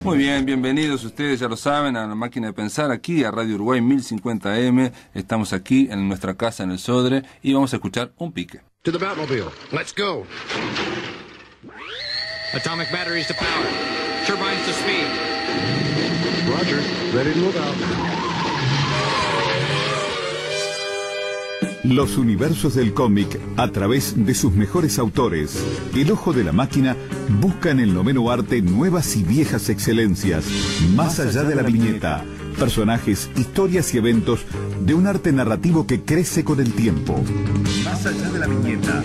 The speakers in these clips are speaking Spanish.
Muy bien, bienvenidos ustedes, ya lo saben, a La Máquina de Pensar, aquí a Radio Uruguay 1050M. Estamos aquí en nuestra casa en el Sodre y vamos a escuchar un pique. To the Batmobile. Let's go. Atomic batteries to power. Turbines to speed. Roger. Ready to move out. Los universos del cómic a través de sus mejores autores. El Ojo de la Máquina busca en el noveno arte nuevas y viejas excelencias, más allá de la viñeta, personajes, historias y eventos de un arte narrativo que crece con el tiempo. Más allá de la viñeta.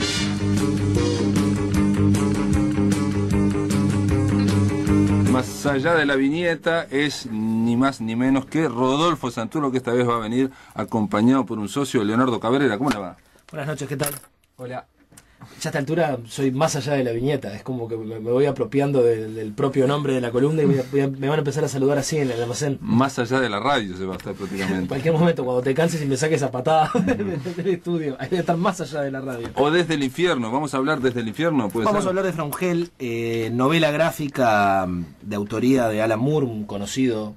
Más allá de la viñeta es ni más ni menos que Rodolfo Santuro, que esta vez va a venir acompañado por un socio, Leonardo Cabrera. ¿Cómo le va? Buenas noches, ¿qué tal? Hola. Ya a esta altura soy más allá de la viñeta, es como que me voy apropiando del propio nombre de la columna y me van a empezar a saludar así en el almacén. Más allá de la radio se va a estar prácticamente. En cualquier momento, cuando te canses y me saques a patada del estudio, hay que estar más allá de la radio. O Desde el Infierno, vamos a hablar Desde el Infierno. Vamos a hablar de From Hell, novela gráfica de autoría de Alan Moore, un conocido.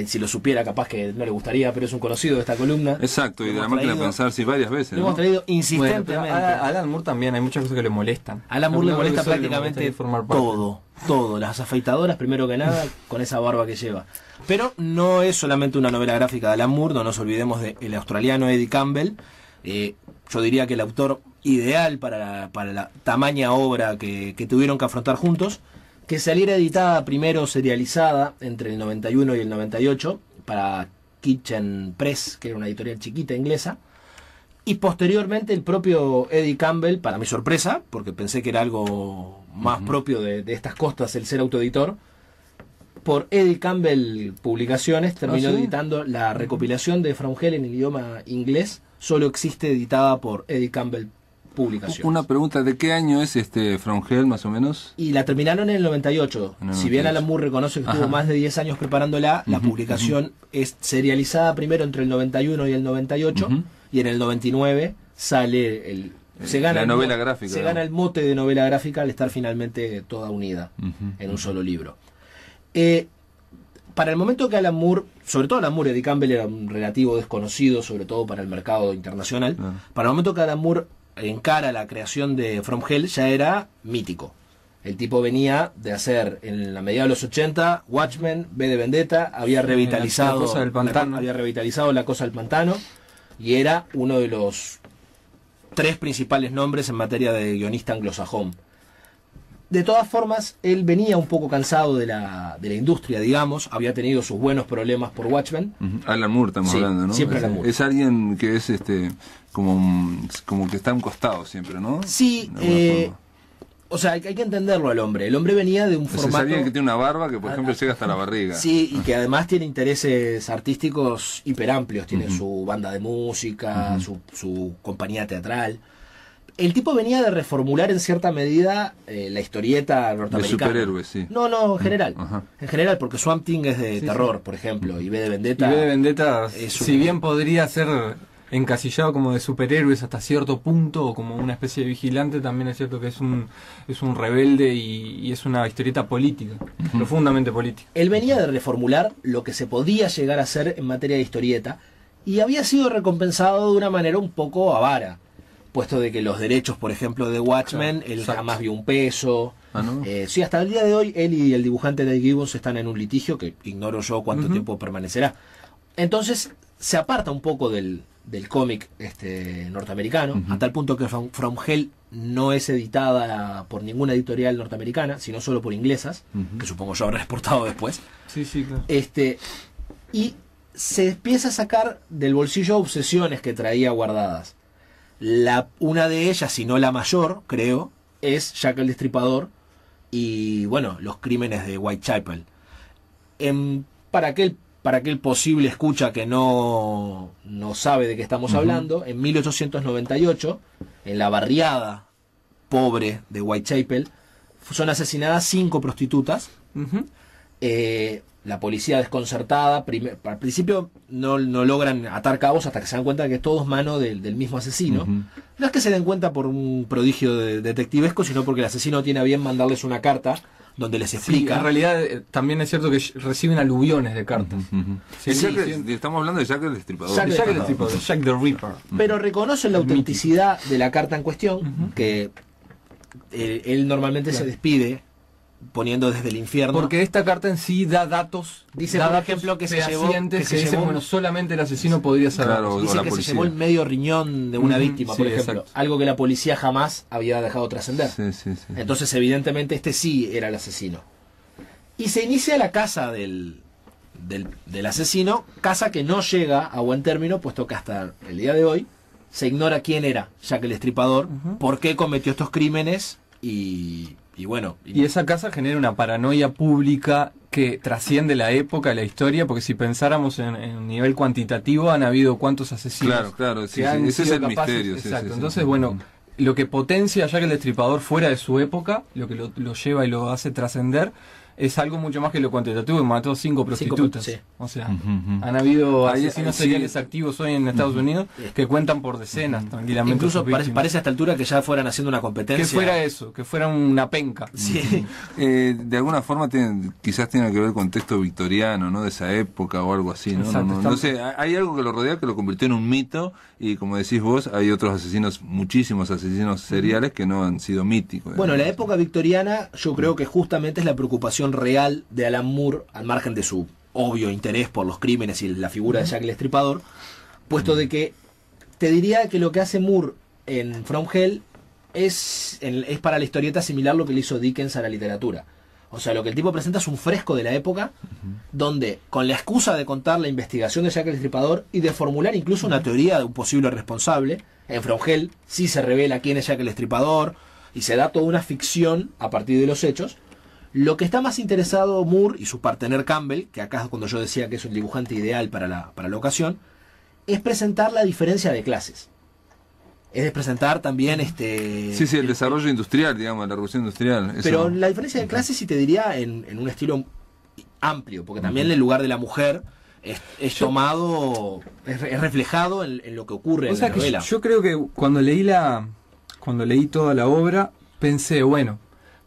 Si lo supiera capaz que no le gustaría, pero es un conocido de esta columna. Exacto, y de La Máquina de Pensar sí varias veces, lo hemos traído insistentemente. Bueno, a Alan Moore también hay muchas cosas que le molestan. A Alan Moore le molesta prácticamente todo, las afeitadoras primero que nada, con esa barba que lleva. Pero no es solamente una novela gráfica de Alan Moore, no nos olvidemos del australiano Eddie Campbell. Yo diría que el autor ideal para la tamaña obra que tuvieron que afrontar juntos, que saliera editada primero serializada entre el 91 y el 98 para Kitchen Press, que era una editorial chiquita inglesa, y posteriormente el propio Eddie Campbell, para mi sorpresa, porque pensé que era algo más propio de estas costas el ser autoeditor, por Eddie Campbell Publicaciones terminó editando la recopilación de From Hell en idioma inglés. Solo existe editada por Eddie Campbell Publicaciones. Una pregunta, ¿de qué año es From Hell más o menos? Y la terminaron en el 98. Si bien Alan Moore reconoce que estuvo más de 10 años preparándola, la publicación es serializada primero entre el 91 y el 98, y en el 99 sale la novela gráfica. Se gana el mote de novela gráfica al estar finalmente toda unida en un solo libro. Para el momento que Alan Moore, sobre todo Alan Moore, Eddie Campbell era un relativo desconocido, sobre todo para el mercado internacional, para el momento que Alan Moore encara la creación de From Hell ya era mítico. El tipo venía de hacer en la mediados de los 80 Watchmen, V de Vendetta, había revitalizado La Cosa del Pantano. La Cosa del Pantano, y era uno de los 3 principales nombres en materia de guionista anglosajón. De todas formas, él venía un poco cansado de la industria, digamos, había tenido sus buenos problemas por Watchmen. Alan Moore estamos hablando, ¿no? Siempre Alan Moore. Es alguien que es como que está a un costado siempre, ¿no? Sí, o sea, hay que entenderlo al hombre. El hombre venía de un formato... Es alguien que tiene una barba que, por ejemplo, llega hasta la barriga. Sí, y que además tiene intereses artísticos hiperamplios. Tiene su banda de música, su compañía teatral. El tipo venía de reformular en cierta medida la historieta norteamericana. De superhéroes, sí. No, en general. En general, porque Swamp Thing es de terror, por ejemplo, y V de Vendetta... Y V de Vendetta, si bien podría ser encasillado como de superhéroes hasta cierto punto, o como una especie de vigilante, también es cierto que es un rebelde y es una historieta política, profundamente política. Él venía de reformular lo que se podía llegar a hacer en materia de historieta, y había sido recompensado de una manera un poco avara, puesto de que los derechos, por ejemplo, de Watchmen, él jamás vio un peso. ¿No? Sí, hasta el día de hoy, él y el dibujante Dave Gibbons están en un litigio que ignoro yo cuánto tiempo permanecerá. Entonces, se aparta un poco del cómic norteamericano, a tal punto que From Hell no es editada por ninguna editorial norteamericana, sino solo por inglesas, que supongo yo habré exportado después. Sí, claro. Y se empieza a sacar del bolsillo obsesiones que traía guardadas. Una de ellas, si no la mayor, creo, es Jack el Destripador y, bueno, los crímenes de Whitechapel. Para aquel posible escucha que no sabe de qué estamos hablando, en 1898, en la barriada pobre de Whitechapel, son asesinadas 5 prostitutas. La policía desconcertada, al principio no logran atar cabos hasta que se dan cuenta de que todo es mano del mismo asesino. No es que se den cuenta por un prodigio detectivesco, sino porque el asesino tiene a bien mandarles una carta donde les Sí, explica. en realidad también es cierto que reciben aluviones de cartas. Sí, Jack sí. estamos hablando de Jack el Destripador. Jack el Destripador, Jack the Ripper. Pero reconocen la autenticidad de la carta en cuestión, que él normalmente se despide poniendo desde el infierno. Porque esta carta en sí da datos. Dice, da por datos ejemplo, que se fehacientes llevó- que se dicen, llevó- bueno, solamente el asesino podría saber. Claro, o Dice la que policía. se llevó el medio riñón de una víctima, por sí, ejemplo. exacto. Algo que la policía jamás había dejado trascender. Sí, sí, sí. Entonces, evidentemente, este sí era el asesino. Y se inicia la caza del asesino, caza que no llega a buen término, puesto que hasta el día de hoy se ignora quién era Jack el Destripador, por qué cometió estos crímenes y bueno. Y esa casa genera una paranoia pública que trasciende la época, la historia, porque si pensáramos en nivel cuantitativo, han habido cuántos asesinos. Claro, claro, sí, que han sí, ese es sido el capaces- misterio. Sí, Exacto, sí, sí. entonces, bueno, lo que potencia a Jack el Destripador fuera de su época, lo que lo lleva y lo hace trascender, es algo mucho más que lo cuantitativo. Mató 5 prostitutas. sí. O sea, Ujú. han habido Ahí, asesinos sí. seriales activos hoy en Estados Unidos que cuentan por decenas, tranquilamente. Incluso sus víctimas. parece a esta altura que ya fueran haciendo una competencia. que fuera eso, que fuera una penca. Sí. De alguna forma quizás tiene que ver con contexto victoriano, ¿no? De esa época o algo así, ¿no? Exacto, No estamos- sé, hay algo que lo rodea que lo convirtió en un mito y como decís vos, hay otros asesinos, muchísimos asesinos seriales que no han sido míticos. Bueno, la época victoriana yo creo que justamente es la preocupación real de Alan Moore, al margen de su obvio interés por los crímenes y la figura de Jack el Destripador, puesto de que te diría que lo que hace Moore en From Hell es para la historieta similar lo que le hizo Dickens a la literatura. O sea, lo que el tipo presenta es un fresco de la época, donde con la excusa de contar la investigación de Jack el Destripador y de formular incluso una teoría de un posible responsable, en From Hell sí se revela quién es Jack el Destripador y se da toda una ficción a partir de los hechos. Lo que está más interesado Moore y su partener Campbell, que acá es cuando yo decía que es un dibujante ideal para la ocasión, es presentar la diferencia de clases. Es presentar también Sí, sí, el desarrollo industrial, digamos, la revolución industrial. Eso. Pero la diferencia de clases, sí te diría, en un estilo amplio, porque también el lugar de la mujer es tomado, es reflejado en lo que ocurre O en sea la que novela. yo creo que cuando leí toda la obra, pensé, bueno,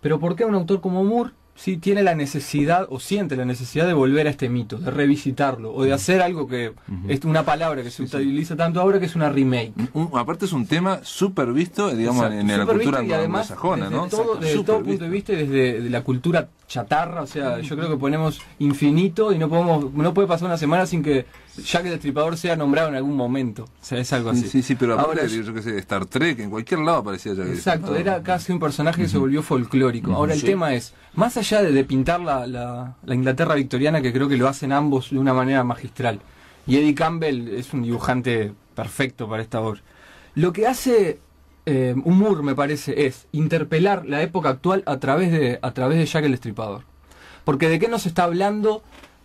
pero ¿por qué un autor como Moore sí tiene la necesidad o siente la necesidad de volver a este mito, de revisitarlo o de hacer algo que es una palabra que se utiliza tanto ahora, que es una remake? Aparte es un tema súper visto, digamos, Exacto, en la súper cultura visto y además anglosajona, ¿no? desde todo Súper punto visto. de vista, desde de la cultura chatarra, o sea, yo creo que ponemos infinito y no puede pasar una semana sin que Jack el Destripador sea nombrado en algún momento. O sea, es algo así. Sí, sí, pero aparte, Ahora, yo qué sé, Star Trek, en cualquier lado aparecía Jack el exacto, Destripador. era casi un personaje que se volvió folclórico. Ahora el Sí. tema es, más allá de pintar la Inglaterra victoriana, que creo que lo hacen ambos de una manera magistral, y Eddie Campbell es un dibujante perfecto para esta obra, lo que hace un Moore, me parece, es interpelar la época actual a través de Jack el Destripador. Porque de qué nos está hablando,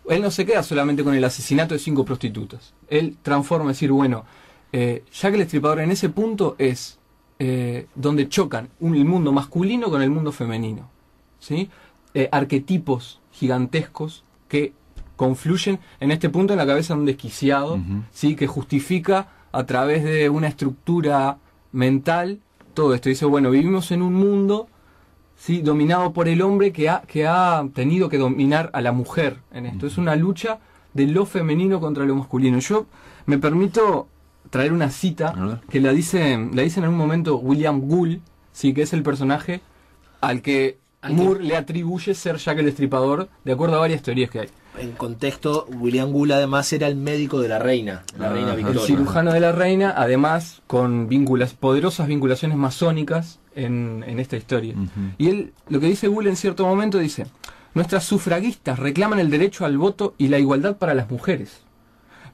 él no se queda solamente con el asesinato de 5 prostitutas. Él transforma, es decir, bueno, Jack el Destripador en ese punto es donde chocan el mundo masculino con el mundo femenino, ¿sí? Arquetipos gigantescos que confluyen en este punto en la cabeza de un desquiciado, ¿sí? Que justifica a través de una estructura mental todo esto. Dice, bueno, vivimos en un mundo, ¿sí? Dominado por el hombre que ha tenido que dominar a la mujer en esto. Es una lucha de lo femenino contra lo masculino. Yo me permito traer una cita que la dice en un momento William Gould, ¿sí? Que es el personaje al que Moore le atribuye ser Jack el Destripador, de acuerdo a varias teorías que hay. En contexto, William Gould además era el médico de la reina Ajá. Victoria. El cirujano de la reina, además con poderosas vinculaciones masónicas en esta historia. Y él, lo que dice Gould en cierto momento, dice: nuestras sufragistas reclaman el derecho al voto y la igualdad para las mujeres.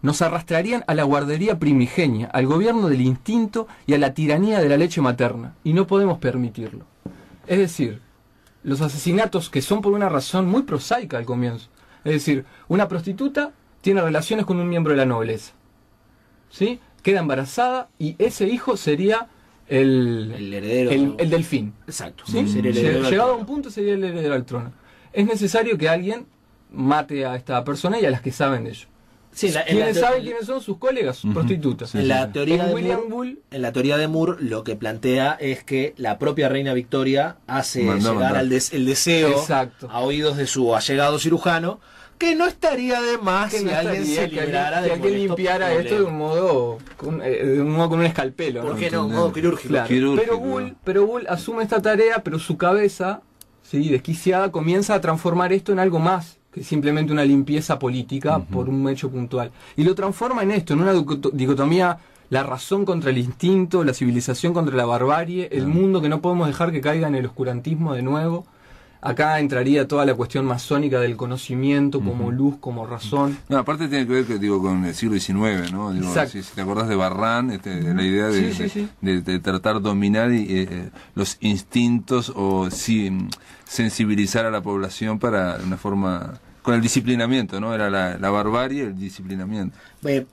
Nos arrastrarían a la guardería primigenia, al gobierno del instinto y a la tiranía de la leche materna. Y no podemos permitirlo. Es decir, los asesinatos que son por una razón muy prosaica al comienzo. Es decir, una prostituta tiene relaciones con un miembro de la nobleza, ¿sí? Queda embarazada y ese hijo sería el heredero. el delfín. Exacto. ¿Sí? Sería el heredero al Llegado a trono. un punto sería el heredero al trono. Es necesario que alguien mate a esta persona y a las que saben de ello. Sí, ¿Quiénes saben quiénes son sus colegas? Prostitutas. En la teoría de William Moore, Bull, en la teoría de Moore, lo que plantea es que la propia reina Victoria hace llegar el deseo Exacto. a oídos de su allegado cirujano, que no estaría de más que si no alguien estaría, se librara que de alguien limpiara esto de un modo con un escalpelo. ¿Por ¿no? qué no? Un modo quirúrgico. Claro. Quirúrgico. Pero Bull asume esta tarea, pero su cabeza, sí, desquiciada, comienza a transformar esto en algo más que simplemente una limpieza política por un hecho puntual. Y lo transforma en esto, en una dicotomía, la razón contra el instinto, la civilización contra la barbarie, el mundo que no podemos dejar que caiga en el oscurantismo de nuevo. Acá entraría toda la cuestión masónica del conocimiento como luz, como razón. No, aparte tiene que ver con el siglo XIX, ¿no? Digo, si te acordás de Barran, la idea de tratar de dominar los instintos o sensibilizar a la población para una forma... Con el disciplinamiento, ¿no? Era la barbarie, el disciplinamiento.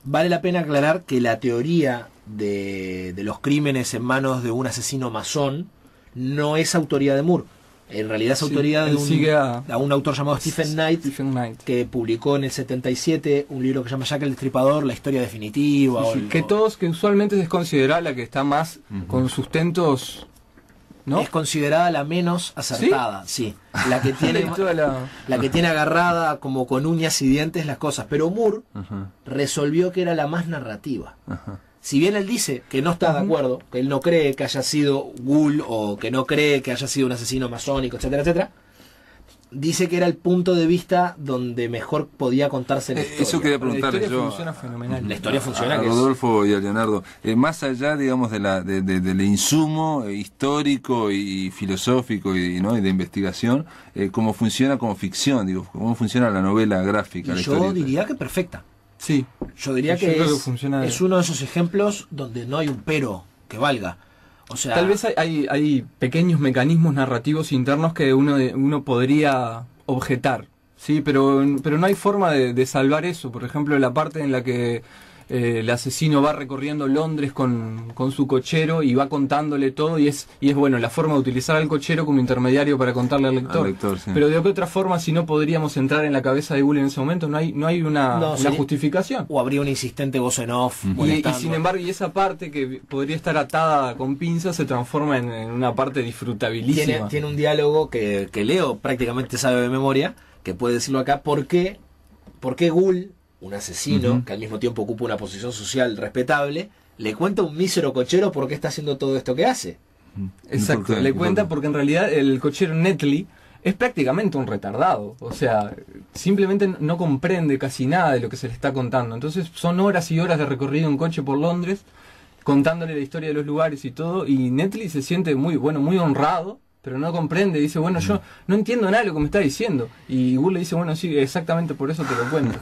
Vale la pena aclarar que la teoría de los crímenes en manos de un asesino masón no es autoría de Moore. En realidad es autoría de un autor llamado Stephen Knight, que publicó en el 77 un libro que se llama Jack el Destripador, la historia definitiva. Que usualmente es considerada la que está más con sustentos, ¿no? Es considerada la menos acertada, sí. La que tiene la que tiene agarrada como con uñas y dientes las cosas. Pero Moore resolvió que era la más narrativa. Si bien él dice que no está de acuerdo, que él no cree que haya sido Bull o que no cree que haya sido un asesino masónico, etcétera, etcétera, dice que era el punto de vista donde mejor podía contarse la historia. Eso quería preguntarle yo. Funciona fenomenal. La historia funciona. A Rodolfo y a Leonardo. Más allá, digamos, del insumo histórico y filosófico y de investigación, cómo funciona como ficción, digo, cómo funciona la novela gráfica. Yo diría que perfecta. Sí. Yo diría que es uno de esos ejemplos donde no hay un pero que valga. O sea, tal vez hay pequeños mecanismos narrativos internos que uno podría objetar, sí, pero no hay forma de salvar eso. Por ejemplo, la parte en la que el asesino va recorriendo Londres con su cochero y va contándole todo y es bueno, la forma de utilizar al cochero como intermediario para contarle al lector. Sí. Pero de qué otra forma, si no podríamos entrar en la cabeza de Bull en ese momento, no hay una justificación. O habría un insistente voz en off. Y sin embargo, esa parte que podría estar atada con pinzas se transforma en una parte disfrutabilísima. Tiene un diálogo que Leo prácticamente sabe de memoria, que puede decirlo acá. ¿Por qué Bull, un asesino que al mismo tiempo ocupa una posición social respetable, le cuenta a un mísero cochero por qué está haciendo todo esto que hace? Exacto, le cuenta porque en realidad el cochero Netley es prácticamente un retardado, o sea, simplemente no comprende casi nada de lo que se le está contando. Entonces son horas y horas de recorrido en coche por Londres, contándole la historia de los lugares y todo, y Netley se siente muy honrado, pero no comprende, dice, bueno, yo no entiendo nada de lo que me está diciendo. Y Bull le dice, bueno, sí, exactamente por eso te lo cuento.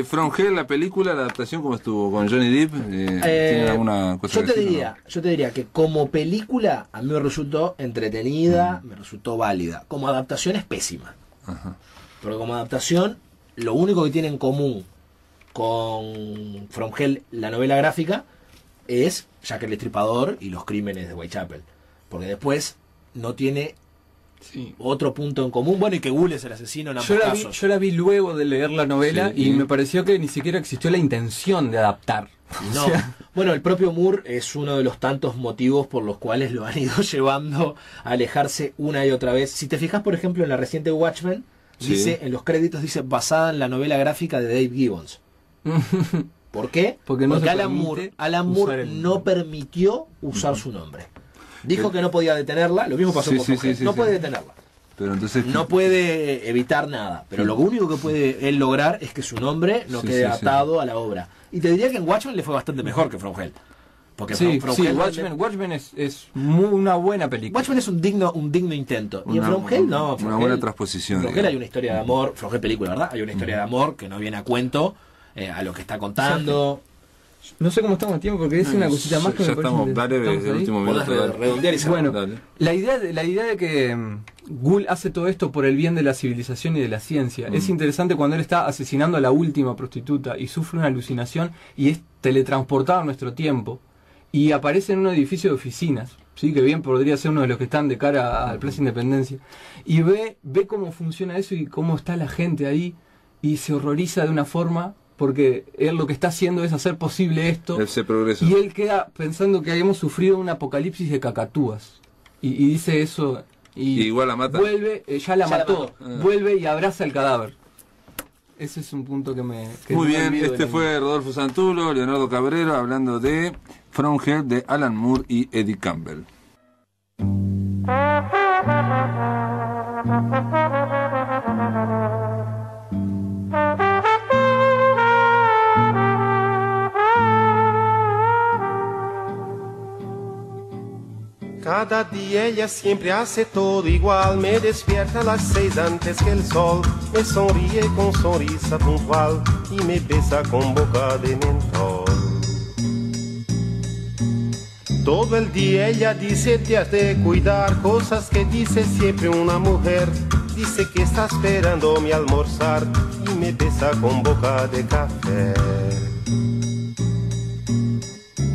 From Hell, la película, la adaptación, ¿cómo estuvo? ¿Con Johnny Depp? ¿Tiene alguna cosa yo te diría que como película a mí me resultó entretenida, me resultó válida. Como adaptación es pésima. Pero como adaptación, lo único que tiene en común con From Hell, la novela gráfica, es Jack el Destripador y los crímenes de Whitechapel. Porque después no tiene otro punto en común. Bueno, y que Bull es el asesino en ambos casos. Yo la vi luego de leer la novela y me pareció que ni siquiera existió la intención de adaptar. No. O sea, bueno, el propio Moore es uno de los tantos motivos por los cuales lo han ido llevando a alejarse una y otra vez. Si te fijas, por ejemplo, en la reciente Watchmen, dice, en los créditos dice basada en la novela gráfica de Dave Gibbons. ¿Por qué? Porque Alan Moore no permitió usar su nombre. Dijo que no podía detenerla, lo mismo pasó con From no puede detenerla. Pero entonces no puede evitar nada, pero lo único que puede él lograr es que su nombre no quede atado a la obra. Y te diría que en Watchmen le fue bastante mejor que From Hell. Porque Watchmen es una buena película. Watchmen es un digno intento. Y en From Hell no. Una buena transposición. En From Hell hay una historia de amor, From Hell película, ¿verdad? Hay una historia de amor que no viene a cuento a lo que está contando. No sé cómo estamos en tiempo porque es una cosita más que me parece. Dale, el último minuto. Redondear y bueno, la idea de que Bull hace todo esto por el bien de la civilización y de la ciencia es interesante cuando él está asesinando a la última prostituta y sufre una alucinación y es teletransportado a nuestro tiempo y aparece en un edificio de oficinas, ¿sí? Que bien podría ser uno de los que están de cara al Plaza Independencia, y ve cómo funciona eso y cómo está la gente ahí y se horroriza de una forma porque él lo que está haciendo es hacer posible esto. Ese progreso. Y él queda pensando que habíamos sufrido un apocalipsis de cacatúas. Y dice eso. Y igual la mata. Vuelve, ya la mató. Vuelve y abraza el cadáver. Ese es un punto que me... Muy bien, este fue Rodolfo Santulo, Leonardo Cabrero, hablando de From Hell de Alan Moore y Eddie Campbell. Cada día ella siempre hace todo igual, me despierta a las 6 antes que el sol, me sonríe con sonrisa puntual y me besa con boca de mentol. Todo el día ella dice te has de cuidar, cosas que dice siempre una mujer, dice que está esperando mi almorzar y me besa con boca de café.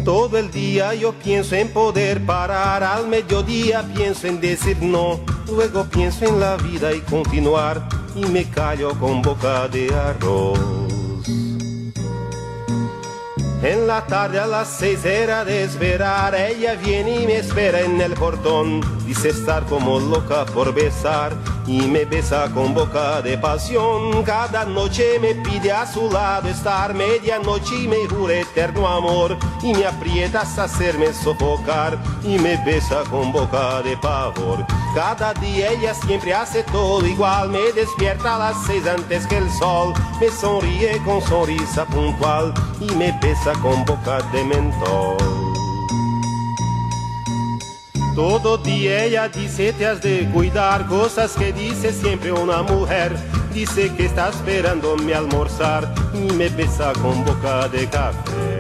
Todo el día yo pienso en poder parar, al mediodía pienso en decir no, luego pienso en la vida y continuar, y me callo con boca de arroz. En la tarde a las 6 era de esperar, ella viene y me espera en el portón, dice estar como loca por besar, y me besa con boca de pasión. Cada noche me pide a su lado estar, medianoche y me jura eterno amor, y me aprieta hasta hacerme sofocar, y me besa con boca de pavor. Cada día ella siempre hace todo igual, me despierta a las 6 antes que el sol, me sonríe con sonrisa puntual, y me besa con boca de mentol. Todo día ella dice te has de cuidar, cosas que dice siempre una mujer, dice que está esperando mi almorzar y me besa con boca de café.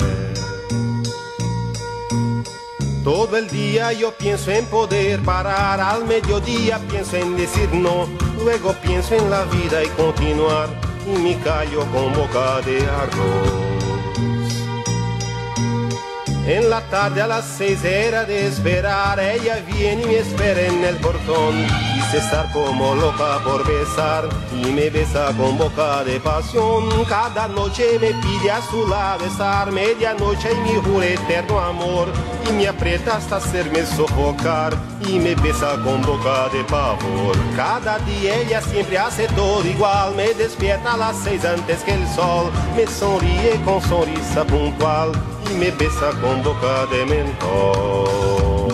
Todo el día yo pienso en poder parar, al mediodía pienso en decir no, luego pienso en la vida y continuar, y me callo con boca de arroz. En la tarde a las 6 era de esperar, ella viene y me espera en el portón, dice estar como loca por besar, y me besa con boca de pasión. Cada noche me pide a su lado estar, medianoche y me jura eterno amor, y me aprieta hasta hacerme sofocar, y me besa con boca de pavor. Cada día ella siempre hace todo igual, me despierta a las 6 antes que el sol, me sonríe con sonrisa puntual, y me besa con boca de mentol.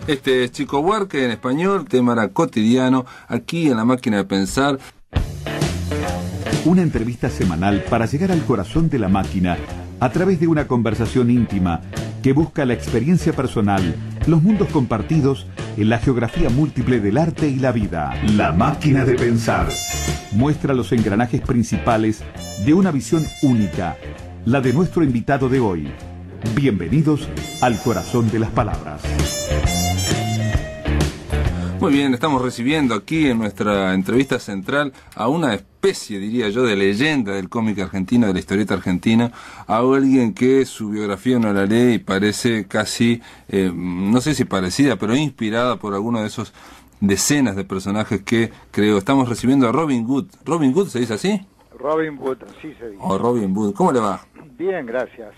Este es Chico Buarque en español, tema era Cotidiano, aquí en La Máquina de Pensar. Una entrevista semanal para llegar al corazón de la máquina a través de una conversación íntima que busca la experiencia personal, los mundos compartidos en la geografía múltiple del arte y la vida. La Máquina de Pensar muestra los engranajes principales de una visión única, la de nuestro invitado de hoy. Bienvenidos al corazón de las palabras. Muy bien, estamos recibiendo aquí en nuestra entrevista central a una especie, diría yo, de leyenda del cómic argentino, de la historieta argentina, a alguien que su biografía no la lee y parece casi, no sé si parecida, pero inspirada por alguno de esos decenas de personajes que creo. Estamos recibiendo a Robin Wood. ¿Robin Wood se dice así? Robin Wood, sí se dice. O Robin Wood. ¿Cómo le va? Bien, gracias.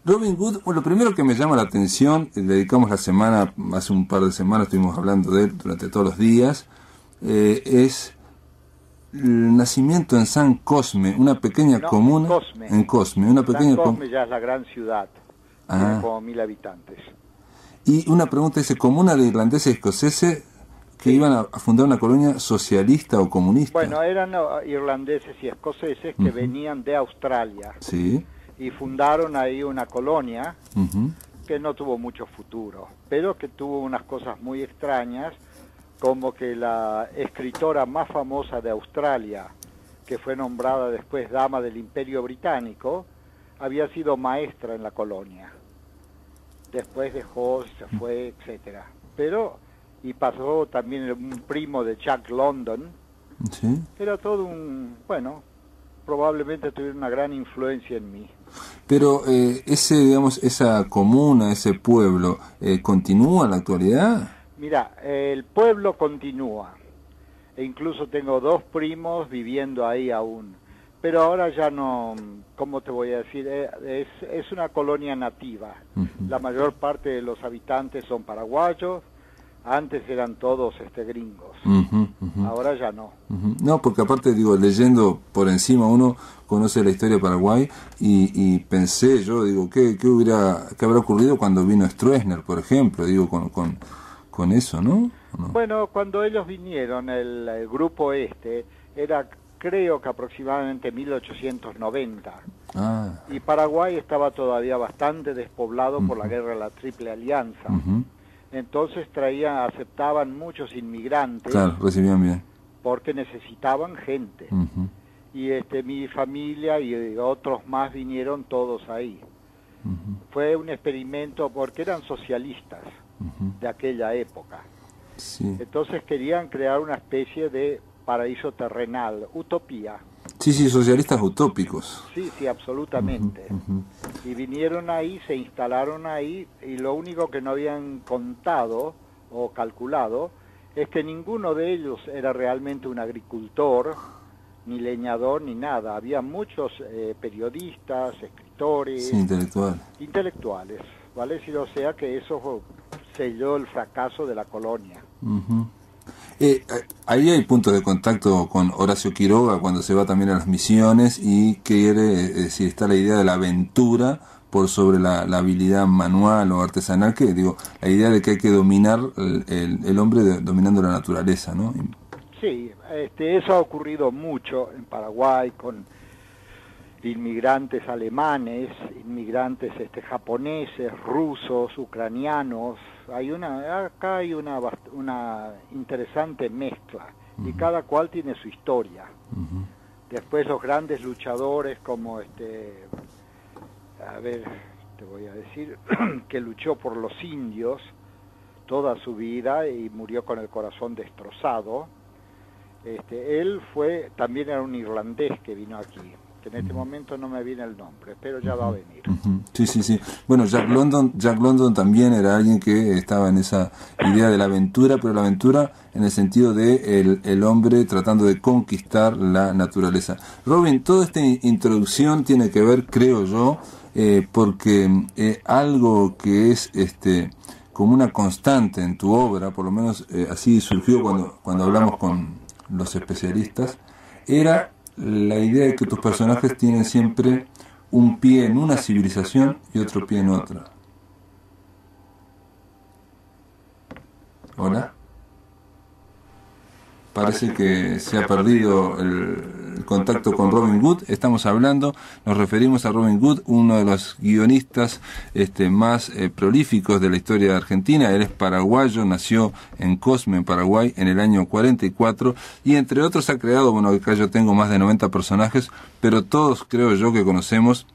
Robin Wood, bueno, lo primero que me llama la atención, le dedicamos la semana, hace un par de semanas estuvimos hablando de él durante todos los días, es el nacimiento en San Cosme, una pequeña comuna. Cosme. En Cosme, una pequeña San Cosme ya es la gran ciudad, tiene como 1000 habitantes. Y una pregunta dice, comuna de irlandeses y escoceses que iban a fundar una colonia socialista o comunista. Bueno, eran irlandeses y escoceses que venían de Australia. Sí. Y fundaron ahí una colonia que no tuvo mucho futuro, pero que tuvo unas cosas muy extrañas, como que la escritora más famosa de Australia, que fue nombrada después dama del Imperio Británico, había sido maestra en la colonia. Después dejó, se fue, etcétera. Pero, y pasó también un primo de Jack London, sí. era todo un, bueno, probablemente tuvieron una gran influencia en mí. Pero digamos, esa comuna, ese pueblo, ¿continúa en la actualidad? Mira, el pueblo continúa. E incluso tengo 2 primos viviendo ahí aún. Pero ahora ya no, ¿cómo te voy a decir? Es una colonia nativa. La mayor parte de los habitantes son paraguayos. Antes eran todos gringos. Ahora ya no. No, porque aparte, digo, leyendo por encima uno conoce la historia de Paraguay y pensé yo, digo, ¿qué habrá ocurrido cuando vino Stroessner, por ejemplo? Digo, con eso, ¿no? ¿No? Bueno, cuando ellos vinieron, el grupo era, creo que aproximadamente 1890. Y Paraguay estaba todavía bastante despoblado por la guerra de la Triple Alianza. Entonces aceptaban muchos inmigrantes. Claro, recibían bien. Porque necesitaban gente. Y mi familia y otros más vinieron todos ahí. Fue un experimento porque eran socialistas de aquella época. Sí. Entonces querían crear una especie de paraíso terrenal, utopía. Sí, socialistas utópicos. Sí, absolutamente. Y vinieron ahí, se instalaron ahí, y lo único que no habían contado o calculado es que ninguno de ellos era realmente un agricultor, ni leñador, ni nada. Había muchos periodistas, escritores... Sí, intelectuales, ¿vale? O sea que eso selló el fracaso de la colonia. Ahí hay puntos de contacto con Horacio Quiroga cuando se va también a las misiones y quiere decir, está la idea de la aventura por sobre la habilidad manual o artesanal, que digo, la idea de que hay que dominar el hombre dominando la naturaleza, ¿no? Sí, eso ha ocurrido mucho en Paraguay con inmigrantes alemanes, inmigrantes japoneses, rusos, ucranianos. Acá hay una interesante mezcla y cada cual tiene su historia. Después los grandes luchadores como te voy a decir que luchó por los indios toda su vida y murió con el corazón destrozado. Él también era un irlandés que vino aquí. En este momento no me viene el nombre, pero ya va a venir. Sí. Bueno, Jack London también era alguien que estaba en esa idea de la aventura, pero la aventura en el sentido de el hombre tratando de conquistar la naturaleza. Robin, toda esta introducción tiene que ver, creo yo, porque algo que es como una constante en tu obra, por lo menos así surgió cuando hablamos con los especialistas, era la idea de que tus personajes tienen siempre un pie en una civilización y otro pie en otra. ¿Hola? Parece que se ha perdido el contacto con Robin Wood. Nos referimos a Robin Wood, uno de los guionistas más prolíficos de la historia de Argentina. Él es paraguayo, nació en Cosme, en Paraguay, en el año 44, y entre otros ha creado, acá yo tengo más de 90 personajes, pero todos creo yo que conocemos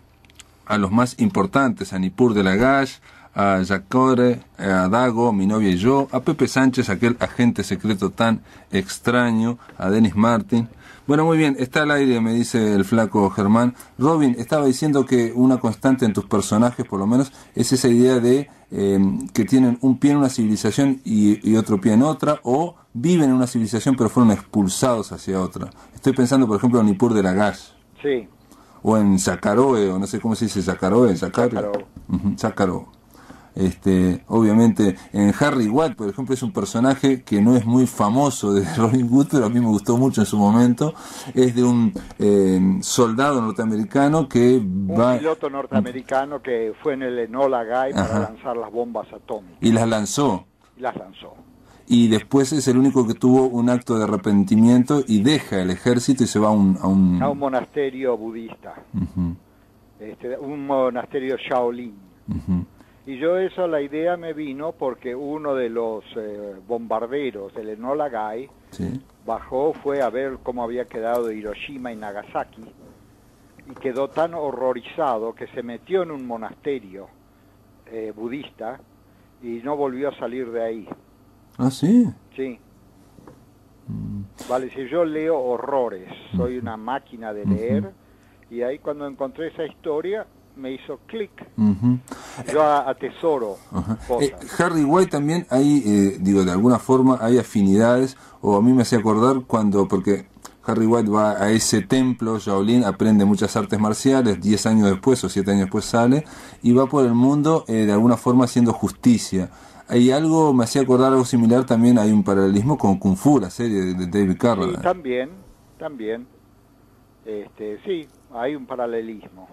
a los más importantes, a Nippur de Lagash, a Jacore, a Dago, mi novia y yo, a Pepe Sánchez, aquel agente secreto tan extraño, a Dennis Martin. Bueno, muy bien, está al aire, me dice el flaco Germán. Robin, estaba diciendo que una constante en tus personajes, por lo menos, es esa idea de que tienen un pie en una civilización y otro pie en otra, o viven en una civilización pero fueron expulsados hacia otra. Estoy pensando, por ejemplo, en Nippur de Lagash. Sí. O en Yacaroe, o no sé cómo se dice Yacaroe, Yacaroe. Obviamente en Harry Watt, por ejemplo, es un personaje que no es muy famoso de Robin Hood, pero a mí me gustó mucho en su momento. Es de un soldado norteamericano un piloto norteamericano que fue en el Enola Gay para lanzar las bombas atómicas. Y las lanzó. Y después es el único que tuvo un acto de arrepentimiento y deja el ejército y se va a un monasterio budista. Un monasterio Shaolin. Y la idea me vino porque uno de los bombarderos del Enola Gay fue a ver cómo había quedado Hiroshima y Nagasaki, y quedó tan horrorizado que se metió en un monasterio budista y no volvió a salir de ahí. ¿Ah, sí? Sí. Vale, si yo leo horrores, soy una máquina de leer, Y ahí cuando encontré esa historia me hizo clic. Yo atesoro cosas. Harry White también hay, digo, de alguna forma hay afinidades, o a mí me hacía acordar cuando, porque Harry White va a ese templo, Shaolin, aprende muchas artes marciales, 10 años después o 7 años después sale, y va por el mundo de alguna forma haciendo justicia. Hay algo, me hacía acordar algo similar también, hay un paralelismo con Kung Fu, la serie de David Carradine. Sí, también. Sí, hay un paralelismo.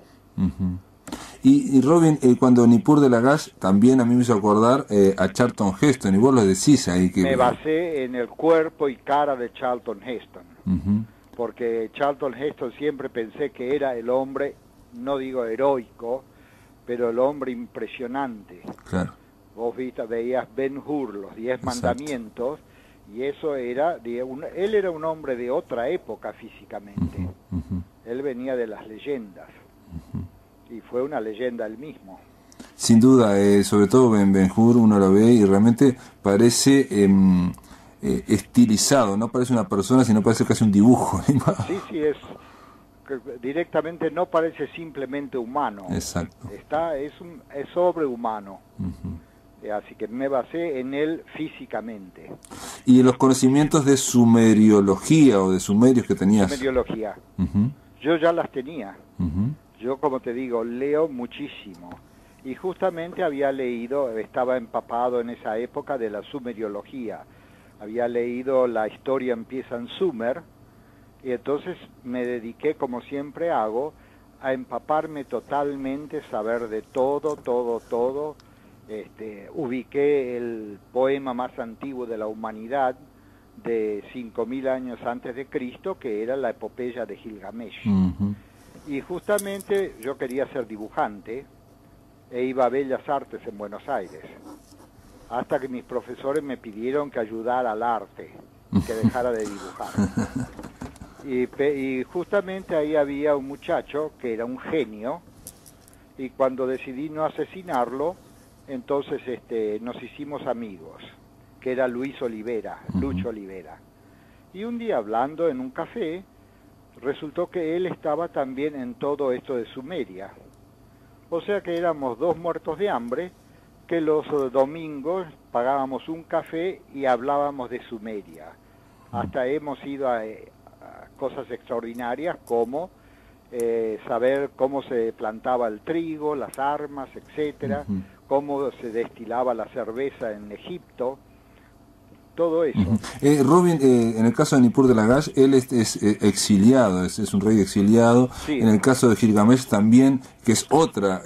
Y Robin, cuando Nippur de Lagash también a mí me hizo acordar a Charlton Heston, y vos lo decís ahí que... Me basé en el cuerpo y cara de Charlton Heston, porque Charlton Heston siempre pensé que era el hombre, no digo heroico, pero el hombre impresionante. Claro. Vos veías Ben-Hur, los 10 mandamientos, y eso era, él era un hombre de otra época físicamente. Él venía de las leyendas. Y fue una leyenda él mismo. Sin duda, sobre todo Ben-Hur uno lo ve y realmente parece estilizado, no parece una persona, sino parece casi un dibujo. Sí, directamente no parece simplemente humano. Exacto. Es sobrehumano. Así que me basé en él físicamente. ¿Y los conocimientos de sumeriología o de sumerios que tenías? Sumeriología. Yo ya las tenía. Yo, como te digo, leo muchísimo. Y justamente había leído, estaba empapado en esa época de la sumeriología. Había leído La historia empieza en Sumer, y entonces me dediqué, como siempre hago, a empaparme totalmente, saber de todo. Ubiqué el poema más antiguo de la humanidad, de 5000 años antes de Cristo, que era la epopeya de Gilgamesh. Y justamente yo quería ser dibujante e iba a Bellas Artes en Buenos Aires, hasta que mis profesores me pidieron que ayudara al arte, que dejara de dibujar. Y justamente ahí había un muchacho que era un genio, y cuando decidí no asesinarlo, entonces nos hicimos amigos, que era Lucho Olivera. Y un día, hablando en un café, resultó que él estaba también en todo esto de Sumeria. O sea que éramos dos muertos de hambre, que los domingos pagábamos un café y hablábamos de Sumeria. Hasta hemos ido a cosas extraordinarias como saber cómo se plantaba el trigo, las armas, etcétera, cómo se destilaba la cerveza en Egipto, todo eso. Robin, en el caso de Nippur de Lagash, él es exiliado, es un rey exiliado. Sí. En el caso de Gilgamesh también, que es otra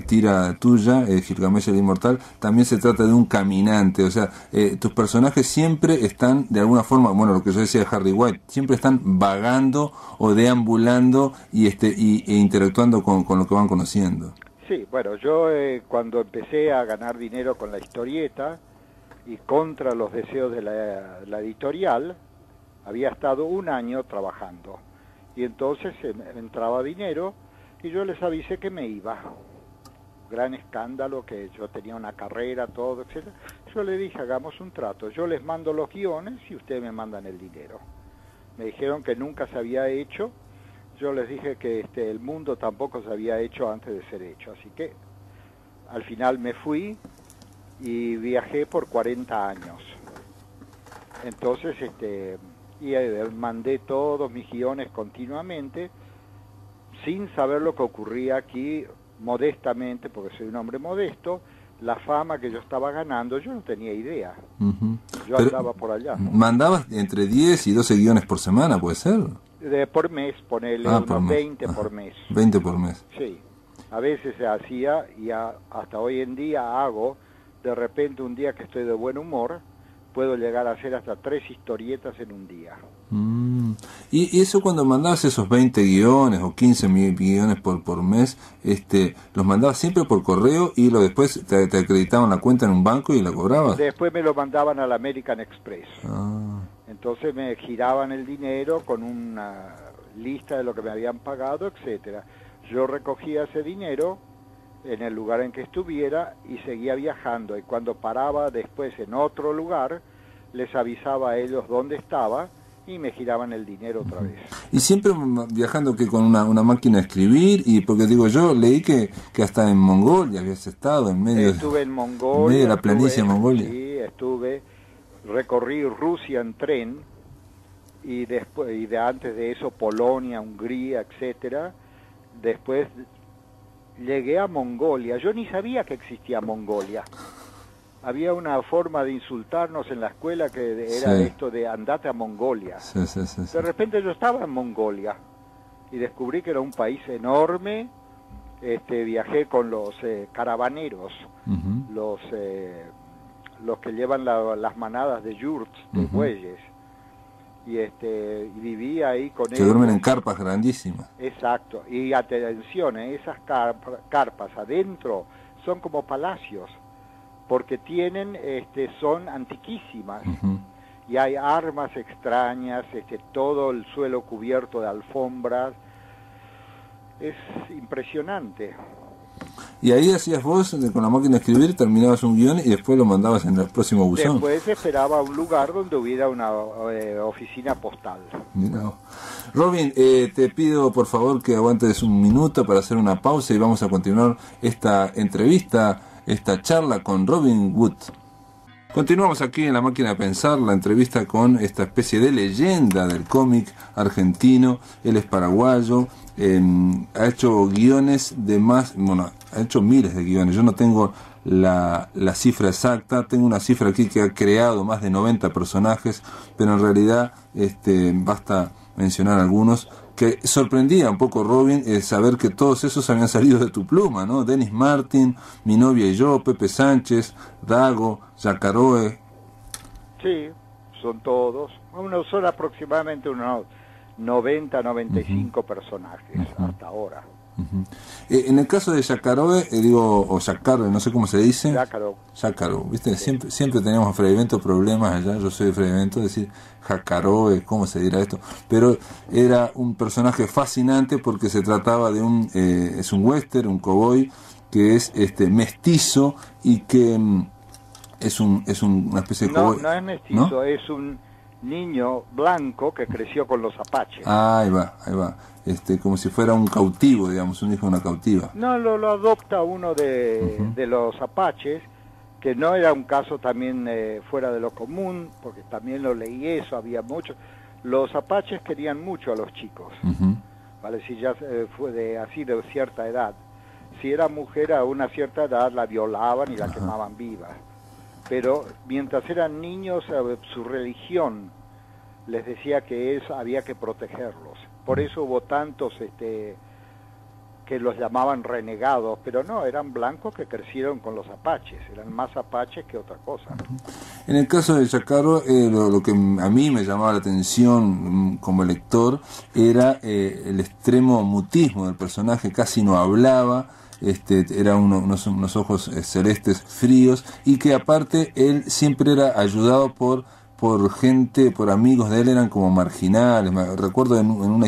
tira tuya, Gilgamesh el Inmortal, también se trata de un caminante. O sea, tus personajes siempre están, de alguna forma, bueno, lo que yo decía de Harry White, siempre están vagando o deambulando e interactuando con lo que van conociendo. Sí, bueno, yo cuando empecé a ganar dinero con la historieta, y contra los deseos de la editorial, había estado un año trabajando, y entonces entraba dinero y yo les avisé que me iba. Gran escándalo, que yo tenía una carrera, todo, etcétera. Yo le dije, hagamos un trato, yo les mando los guiones y ustedes me mandan el dinero. Me dijeron que nunca se había hecho. Yo les dije que el mundo tampoco se había hecho antes de ser hecho, así que al final me fui y viajé por 40 años. Entonces, y mandé todos mis guiones continuamente, sin saber lo que ocurría aquí, modestamente, porque soy un hombre modesto. La fama que yo estaba ganando, yo no tenía idea. Yo andaba por allá. ¿Mandabas entre 10 y 12 guiones por semana, puede ser? Por mes, ponele unos 20 por mes. 20 por mes. Sí. A veces se hacía, y hasta hoy en día hago. De repente, un día que estoy de buen humor, puedo llegar a hacer hasta 3 historietas en un día. Y eso, cuando mandabas esos 20 guiones o 15 guiones por mes, ¿los mandabas siempre por correo y después te acreditaban la cuenta en un banco y la cobrabas? Después me lo mandaban al American Express. Entonces me giraban el dinero con una lista de lo que me habían pagado, etcétera. Yo recogía ese dinero en el lugar en que estuviera y seguía viajando, y cuando paraba después en otro lugar les avisaba a ellos dónde estaba, y me giraban el dinero otra vez. Y siempre viajando que con una máquina de escribir, y porque digo, yo leí que hasta en Mongolia habías estado, Estuve en Mongolia, en medio de la planicie de Mongolia. Sí, recorrí Rusia en tren, y después, antes de eso Polonia, Hungría, etcétera. Después llegué a Mongolia. Yo ni sabía que existía Mongolia. Había una forma de insultarnos en la escuela que era esto de andate a Mongolia. Sí. De repente yo estaba en Mongolia y descubrí que era un país enorme. Viajé con los caravaneros, los que llevan las manadas de yurts, de bueyes. Y viví ahí con ellos. Que duermen en carpas grandísimas. Exacto. Y atención, esas carpas adentro son como palacios, porque son antiquísimas, y hay armas extrañas, todo el suelo cubierto de alfombras, es impresionante. Y ahí hacías vos, con la máquina de escribir, terminabas un guión y después lo mandabas en el próximo buzón. Después esperaba un lugar donde hubiera una oficina postal. Mirá. Robin, te pido por favor que aguantes un minuto para hacer una pausa y vamos a continuar esta entrevista, esta charla con Robin Wood. Continuamos aquí en La Máquina de Pensar, la entrevista con esta especie de leyenda del cómic argentino. Él es paraguayo, ha hecho guiones ha hecho miles de guiones. Yo no tengo la cifra exacta, tengo una cifra aquí que ha creado más de 90 personajes, pero en realidad basta mencionar algunos que sorprendía un poco, Robin, saber que todos esos habían salido de tu pluma, ¿no? Denis Martin, Mi novia y yo, Pepe Sánchez, Dago, Yacaroe. Sí, son todos. Son aproximadamente unos 90, 95 personajes hasta ahora. En el caso de Yacaroe, o Yacaroe, no sé cómo se dice. Yacaroe, ¿viste? Siempre teníamos en Frevento problemas allá, yo soy de Frevento, decir Yacaroe, ¿cómo se dirá esto? Pero era un personaje fascinante porque se trataba de es un western, un cowboy, que es mestizo y que es una especie de cowboy. No es mestizo, ¿no? Es un niño blanco que creció con los apaches. Ahí va. Como si fuera un cautivo, digamos, un hijo de una cautiva. No, lo adopta uno de los apaches, que no era un caso también fuera de lo común, porque también lo leí eso, había muchos. Los apaches querían mucho a los chicos, ¿vale? Si ya fue de cierta edad. Si era mujer a una cierta edad, la violaban y la quemaban viva. Pero mientras eran niños, su religión les decía que había que protegerlos. Por eso hubo tantos que los llamaban renegados, pero no, eran blancos que crecieron con los apaches, eran más apaches que otra cosa. En el caso de Yacarroa, lo que a mí me llamaba la atención como lector era el extremo mutismo del personaje, casi no hablaba, era unos ojos celestes fríos, y que aparte él siempre era ayudado por gente, por amigos de él, eran como marginales. Recuerdo en una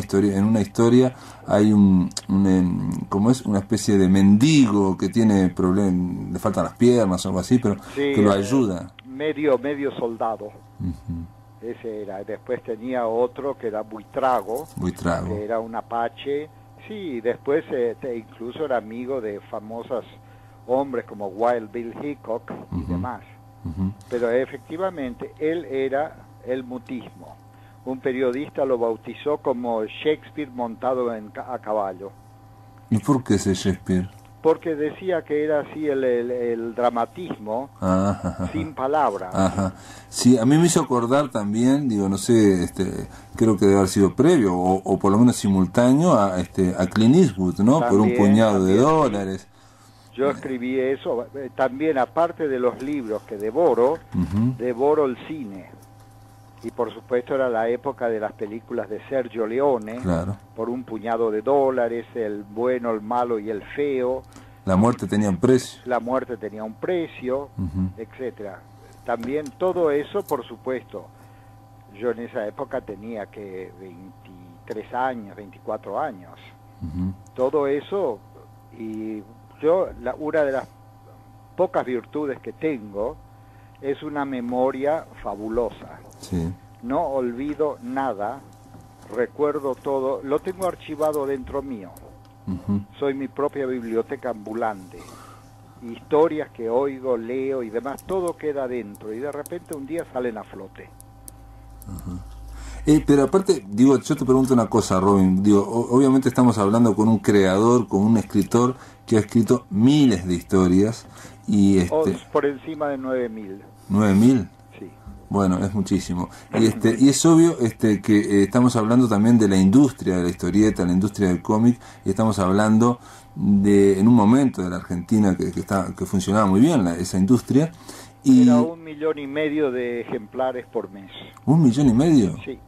historia hay como es una especie de mendigo que tiene problemas, le faltan las piernas o algo así, pero sí, que lo ayuda. Medio soldado. Ese era. Después tenía otro que era Buitrago, que era un apache. Sí, después incluso era amigo de famosos hombres como Wild Bill Hickok y demás. Pero efectivamente él era el mutismo. Un periodista lo bautizó como Shakespeare montado a caballo. ¿Y por qué ese Shakespeare? Porque decía que era así el dramatismo sin palabras. Sí, a mí me hizo acordar también, no sé, creo que debe haber sido previo o por lo menos simultáneo a Clint Eastwood, ¿no? También, por un puñado de dólares. Yo escribí eso, también aparte de los libros que devoro el cine. Y por supuesto era la época de las películas de Sergio Leone, claro. Por un puñado de dólares, El bueno, el malo y el feo. La muerte tenía un precio. La muerte tenía un precio, etcétera. También todo eso, por supuesto, yo en esa época tenía que 23 años, 24 años. Todo eso, y yo, una de las pocas virtudes que tengo es una memoria fabulosa. Sí. no olvido nada, recuerdo todo, lo tengo archivado dentro mío. Soy mi propia biblioteca ambulante. Historias que oigo, leo y demás, todo queda dentro y de repente un día salen a flote. Pero aparte, digo, yo te pregunto una cosa, Robin, digo, obviamente estamos hablando con un creador, con un escritor que ha escrito miles de historias y por encima de 9.000. ¿9.000? Sí. Bueno, es muchísimo. Y es obvio que estamos hablando también de la industria de la historieta, la industria del cómic, y estamos hablando en un momento de la Argentina que funcionaba muy bien esa industria. Y era 1,5 millones de ejemplares por mes. ¿1,5 millones? Sí.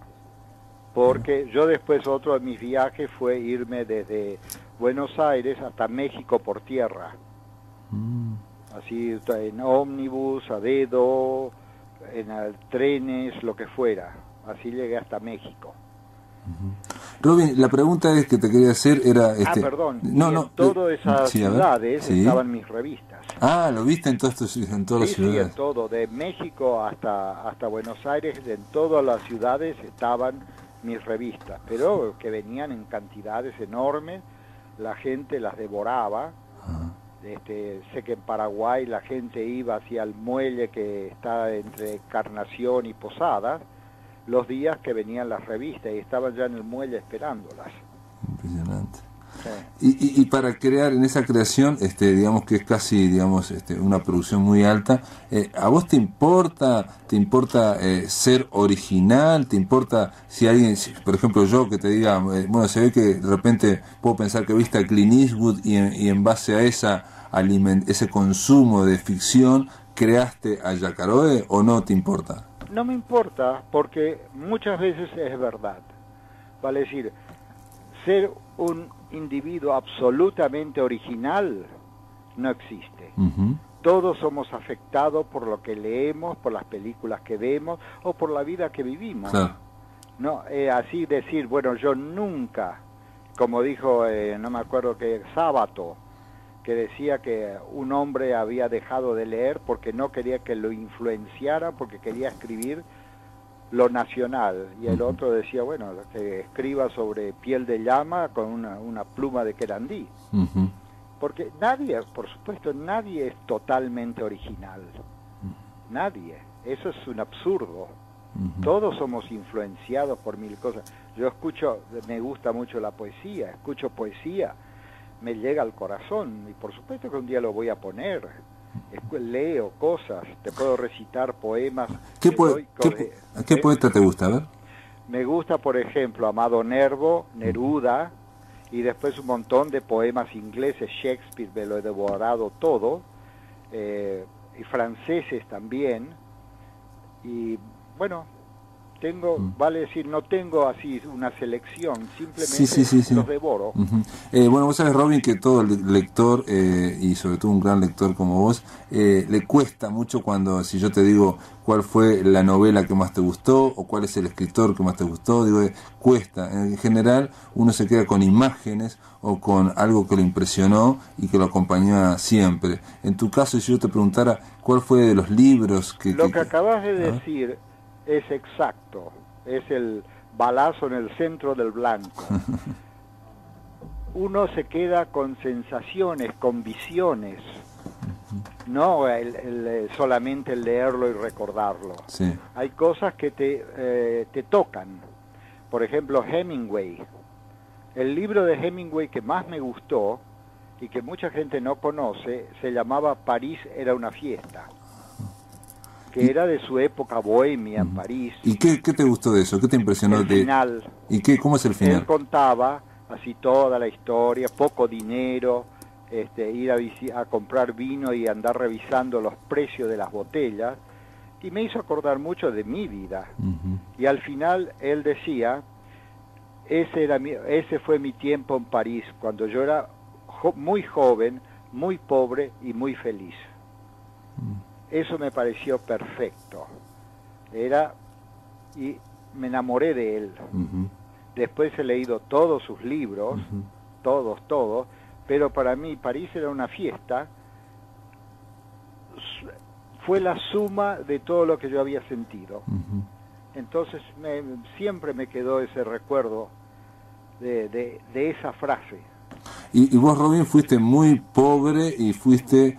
Porque yo después otro de mis viajes fue irme desde Buenos Aires hasta México por tierra. Así en ómnibus, a dedo, en trenes, lo que fuera. Así llegué hasta México. Robin, la pregunta que te quería hacer era... perdón. En todas esas ciudades estaban mis revistas. Ah, ¿lo viste en todas las ciudades? Sí, en todo. De México hasta Buenos Aires, en todas las ciudades estaban mis revistas, pero que venían en cantidades enormes, la gente las devoraba. Sé que en Paraguay la gente iba hacia el muelle que está entre Encarnación y Posadas, los días que venían las revistas y estaban ya en el muelle esperándolas. Impresionante. Sí. Y para crear, en esa creación, digamos que es casi, digamos, una producción muy alta, ¿a vos te importa ser original? ¿Te importa si alguien, por ejemplo yo, que te diga, bueno, se ve que de repente puedo pensar que viste a Clint Eastwood y en base a ese consumo de ficción creaste a Yacaroe, o no te importa? No me importa, porque muchas veces es verdad. Vale decir, ser un individuo absolutamente original no existe. Todos somos afectados por lo que leemos, por las películas que vemos o por la vida que vivimos. Claro. No, así decir, bueno, yo nunca, como dijo, no me acuerdo qué, Sábato, que decía que un hombre había dejado de leer porque no quería que lo influenciara, porque quería escribir lo nacional, y el otro decía, bueno, que escriba sobre piel de llama con una pluma de querandí. Porque nadie, por supuesto, nadie es totalmente original. Nadie. Eso es un absurdo. Todos somos influenciados por mil cosas. Yo me gusta mucho la poesía, escucho poesía, me llega al corazón, y por supuesto que un día lo voy a poner. Leo cosas, te puedo recitar poemas. ¿Qué poeta te gusta? A ver. Me gusta, por ejemplo, Amado Nervo, Neruda, y después un montón de poemas ingleses. Shakespeare me lo he devorado todo, y franceses también. Y bueno, vale decir, no tengo así una selección, simplemente los devoro. Bueno, vos sabés, Robin, que todo el lector, y sobre todo un gran lector como vos, le cuesta mucho si yo te digo cuál fue la novela que más te gustó o cuál es el escritor que más te gustó, cuesta. En general uno se queda con imágenes o con algo que lo impresionó y que lo acompañó siempre. En tu caso, si yo te preguntara cuál fue de los libros Lo que acabas de decir es exacto, es el balazo en el centro del blanco. Uno se queda con sensaciones, con visiones, no solamente el leerlo y recordarlo. Sí. Hay cosas que te tocan. Por ejemplo, Hemingway. El libro de Hemingway que más me gustó y que mucha gente no conoce se llamaba París era una fiesta, que era de su época bohemia en París. ¿Y qué te gustó de eso? ¿Qué te impresionó? El final. ¿Y cómo es el final? Él contaba así toda la historia, poco dinero, ir a comprar vino y andar revisando los precios de las botellas, y me hizo acordar mucho de mi vida. Y al final él decía, ese fue mi tiempo en París, cuando yo era muy joven, muy pobre y muy feliz. Eso me pareció perfecto. Y me enamoré de él. Después he leído todos sus libros, todos, pero para mí París era una fiesta. Fue la suma de todo lo que yo había sentido. Entonces siempre me quedó ese recuerdo de esa frase. ¿Y vos, Robin, fuiste muy pobre y fuiste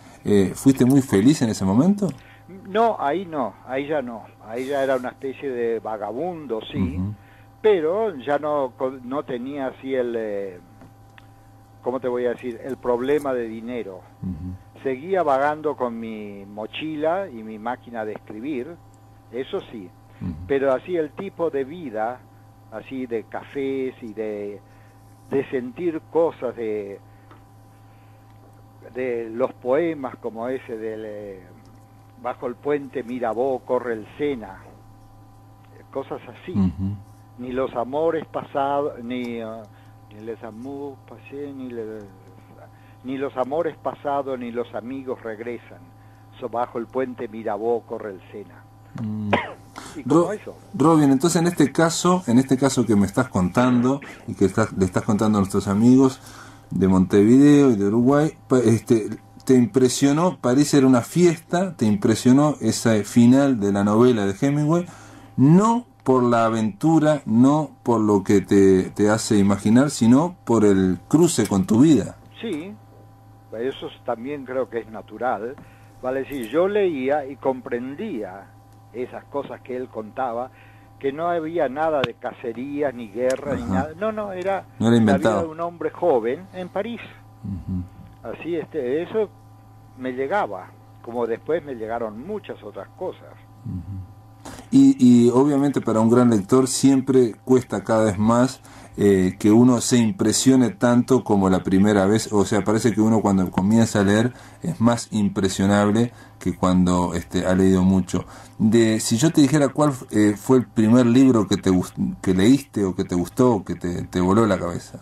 muy feliz en ese momento? No, ahí ya no. Ahí ya era una especie de vagabundo, sí, pero ya no tenía así ¿cómo te voy a decir? El problema de dinero. Seguía vagando con mi mochila y mi máquina de escribir, eso sí, pero así el tipo de vida, así de cafés y de sentir cosas, de los poemas como ese del bajo el puente Mirabeau corre el Sena, cosas así. Ni los amores pasados, ni les amours passés, ni los amores pasados, ni los amigos regresan. Bajo el puente Mirabeau corre el Sena. ¿Y cómo eso? Robin, entonces en este caso que me estás contando y que le estás contando a nuestros amigos de Montevideo y de Uruguay, te impresionó, parece era una fiesta, te impresionó ese final de la novela de Hemingway, no por la aventura, no por lo que te hace imaginar, sino por el cruce con tu vida. Sí, eso también creo que es natural. Vale decir, yo leía y comprendía esas cosas que él contaba, que no había nada de cacerías, ni guerra, ni nada. No, era la vida de un hombre joven en París. Así, eso me llegaba, como después me llegaron muchas otras cosas. Y obviamente para un gran lector siempre cuesta cada vez más que uno se impresione tanto como la primera vez. O sea, parece que uno cuando comienza a leer es más impresionable que cuando ha leído mucho. Si yo te dijera cuál fue el primer libro que leíste o que te gustó o que te voló la cabeza.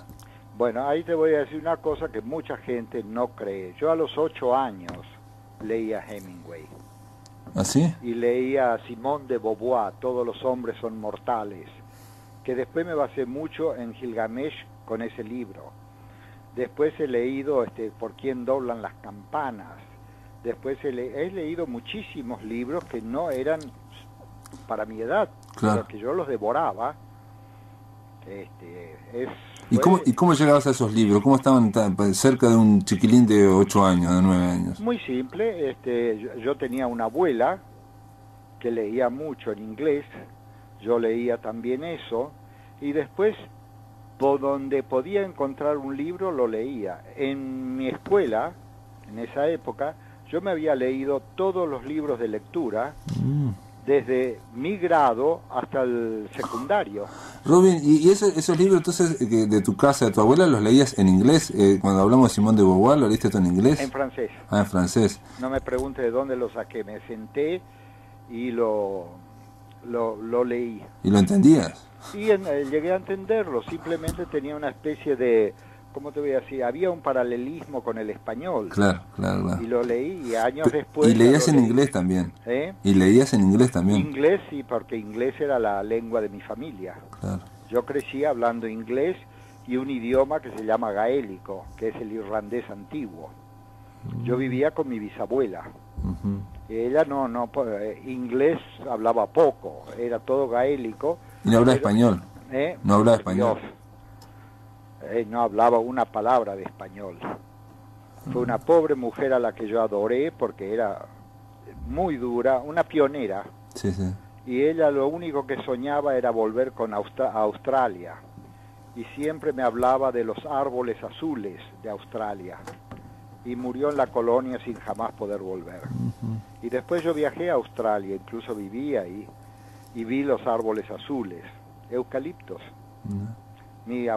Bueno, ahí te voy a decir una cosa que mucha gente no cree. Yo a los 8 años leía Hemingway. ¿Ah, sí? Y leía a Simone de Beauvoir, Todos los hombres son mortales, que después me basé mucho en Gilgamesh con ese libro. Después he leído Por quién doblan las campanas. Después he leído muchísimos libros que no eran para mi edad, pero que yo los devoraba. ¿Y cómo llegabas a esos libros? ¿Cómo estaban cerca de un chiquilín de 8 años, de 9 años? Muy simple. Yo tenía una abuela que leía mucho en inglés, yo leía también eso, y después, por donde podía encontrar un libro, lo leía. En mi escuela, en esa época, yo me había leído todos los libros de lectura, desde mi grado hasta el secundario. Robin, ¿y esos libros entonces de tu casa, de tu abuela, los leías en inglés? Cuando hablamos de Simone de Beauvoir, ¿lo leíste tú en inglés? En francés. Ah, en francés. No me pregunte de dónde lo saqué, me senté y lo leí. ¿Y lo entendías? Sí, llegué a entenderlo, simplemente tenía una especie de, ¿cómo te voy a decir? Había un paralelismo con el español. Claro. Y lo leí y años después... ¿Y leías en inglés también? ¿Y leías en inglés también? Inglés, sí, porque inglés era la lengua de mi familia. Claro. Yo crecí hablando inglés y un idioma que se llama gaélico, que es el irlandés antiguo. Yo vivía con mi bisabuela. Ella no inglés hablaba poco, era todo gaélico. ¿Y no hablaba español? ¿No hablaba español? No hablaba una palabra de español. Fue una pobre mujer a la que yo adoré porque era muy dura, una pionera. Sí. Y ella lo único que soñaba era volver a Australia. Y siempre me hablaba de los árboles azules de Australia. Y murió en la colonia sin jamás poder volver. Y después yo viajé a Australia, incluso viví ahí, y vi los árboles azules, eucaliptos. Mi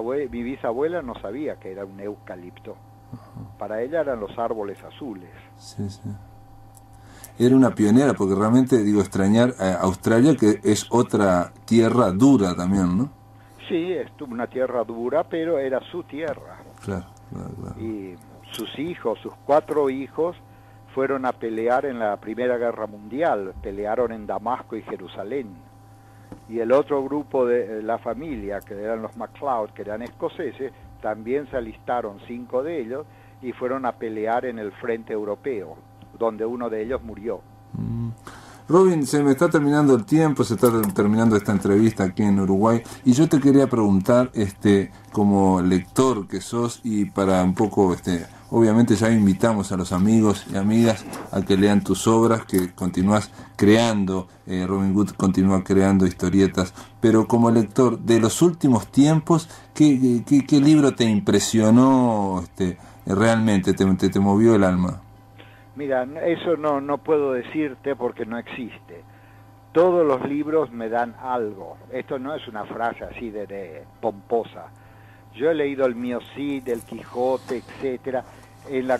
bisabuela no sabía que era un eucalipto. Para ella eran los árboles azules. Sí. Era una pionera, porque realmente, extrañar a Australia, que es otra tierra dura también, ¿no? Sí, es una tierra dura, pero era su tierra. Claro. Y sus hijos, sus 4 hijos, fueron a pelear en la Primera Guerra Mundial, pelearon en Damasco y Jerusalén. Y el otro grupo de la familia, que eran los MacLeod, que eran escoceses, también se alistaron 5 de ellos y fueron a pelear en el frente europeo, donde uno de ellos murió. Robin, se me está terminando el tiempo, se está terminando esta entrevista aquí en Uruguay, y yo te quería preguntar, como lector que sos, y para un poco, obviamente ya invitamos a los amigos y amigas a que lean tus obras, que continúas creando, Robin Wood continúa creando historietas, pero como lector de los últimos tiempos, ¿qué libro te impresionó realmente, te movió el alma? Mira, eso no puedo decirte porque no existe. Todos los libros me dan algo. Esto no es una frase así de pomposa. Yo he leído el Mío Cid, el Quijote, etcétera. En la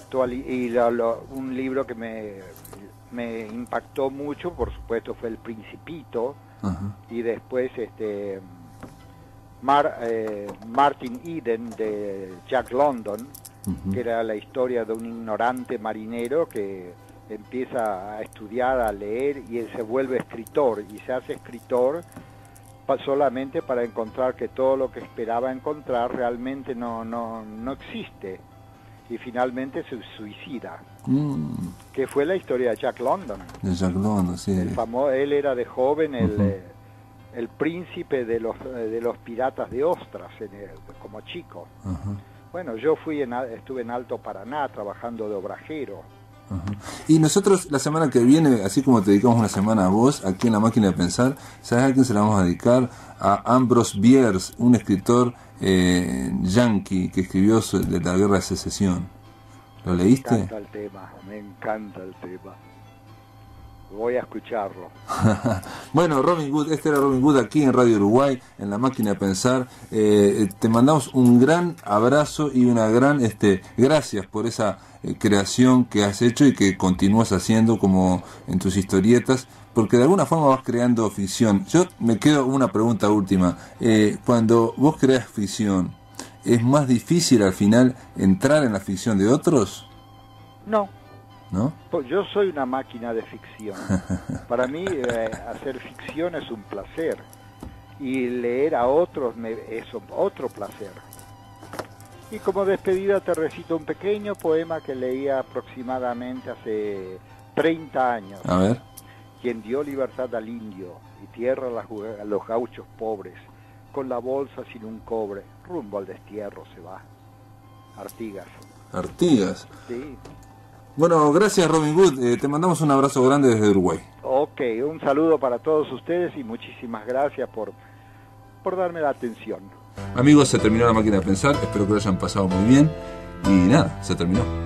un libro que me impactó mucho, por supuesto, fue El Principito. Uh-huh. Y después Martin Eden de Jack London, uh-huh, que era la historia de un ignorante marinero que empieza a estudiar, a leer, y él se vuelve escritor, y se hace escritor solamente para encontrar que todo lo que esperaba encontrar realmente no existe, y finalmente se suicida. Que fue la historia de Jack London. De Jack London, sí. Él era de joven Uh-huh. el príncipe de los piratas de Ostras, como chico. Uh-huh. Bueno, yo estuve en Alto Paraná trabajando de obrajero. Uh-huh. Y nosotros la semana que viene, así como te dedicamos una semana a vos, aquí en La Máquina de Pensar, ¿sabes a quién se la vamos a dedicar? A Ambrose Bierce, un escritor yanqui que escribió de la Guerra de Secesión. ¿Lo leíste? Me encanta el tema. Voy a escucharlo. Bueno, Robin Wood, este era Robin Wood aquí en Radio Uruguay, en La Máquina de Pensar. Te mandamos un gran abrazo y una gran gracias por esa creación que has hecho y que continúas haciendo como en tus historietas, porque de alguna forma vas creando ficción. Yo me quedo una pregunta última. Cuando vos creas ficción, ¿es más difícil al final entrar en la ficción de otros? No. ¿No? Yo soy una máquina de ficción. Para mí hacer ficción es un placer, y leer a otros es otro placer. Y como despedida te recito un pequeño poema que leí aproximadamente hace 30 años. A ver. Quien dio libertad al indio y tierra a los gauchos pobres, con la bolsa sin un cobre, rumbo al destierro se va. Artigas. Artigas. Sí. Bueno, gracias Robin Wood, te mandamos un abrazo grande desde Uruguay. Ok, un saludo para todos ustedes y muchísimas gracias por darme la atención. Amigos, se terminó La Máquina de Pensar, espero que lo hayan pasado muy bien y nada, se terminó.